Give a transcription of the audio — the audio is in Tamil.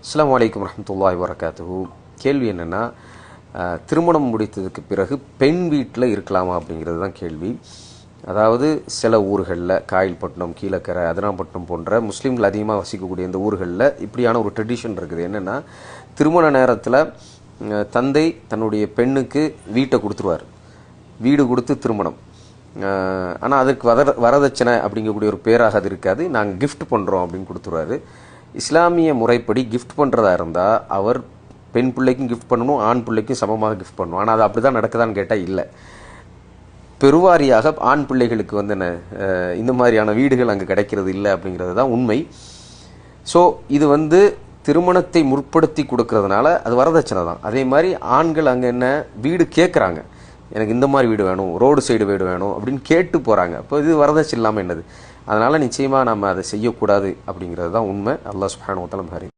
அஸ்ஸலாமு அலைக்கும் வரஹ்மத்துல்லாஹி வபரகாத்துஹு. கேள்வி என்னென்னா, திருமணம் முடித்ததுக்கு பிறகு பெண் வீட்டில் இருக்கலாமா அப்படிங்கிறது தான் கேள்வி. அதாவது சில ஊர்களில், காயல்பட்டினம், கீழக்கரை, அதிராம்பட்டினம் போன்ற முஸ்லீம்கள் அதிகமாக வசிக்கக்கூடிய இந்த ஊர்களில் இப்படியான ஒரு ட்ரெடிஷன் இருக்குது. என்னென்னா, திருமண நேரத்தில் தந்தை தன்னுடைய பெண்ணுக்கு வீட்டை கொடுத்துருவார், வீடு கொடுத்து திருமணம். ஆனால் அதுக்கு வரதட்சணை அப்படிங்கக்கூடிய ஒரு பேராக அது இருக்காது. நாங்கள் கிஃப்ட் பண்ணுறோம் அப்படின்னு கொடுத்துருவாரு. இஸ்லாமிய முறைப்படி கிஃப்ட் பண்ணுறதா இருந்தால் அவர் பெண் பிள்ளைக்கும் கிஃப்ட் பண்ணணும், ஆண் பிள்ளைக்கும் சமமாக கிஃப்ட் பண்ணணும். ஆனால் அது அப்படி தான் நடக்குதான்னு கேட்டால் இல்லை. பெருவாரியாக ஆண் பிள்ளைகளுக்கு என்ன இந்த மாதிரியான வீடுகள் அங்கே கிடைக்கிறது இல்லை அப்படிங்கிறது தான் உண்மை. ஸோ இது திருமணத்தை முற்படுத்தி கொடுக்கறதுனால அது வரதட்சணை தான். அதே மாதிரி ஆண்கள் அங்கே வீடு கேட்குறாங்க, எனக்கு இந்த மாதிரி வீடு வேணும், ரோடு சைடு வீடு வேணும் அப்படின்னு கேட்டு போகிறாங்க. அப்போ இது வரதட்சணை இல்லாமல் என்னது? அதனால் நிச்சயமாக நம்ம அதை செய்யக்கூடாது அப்படிங்கிறது தான் உண்மை. அல்லாஹ் சுப்ஹானஹு வ தஆலா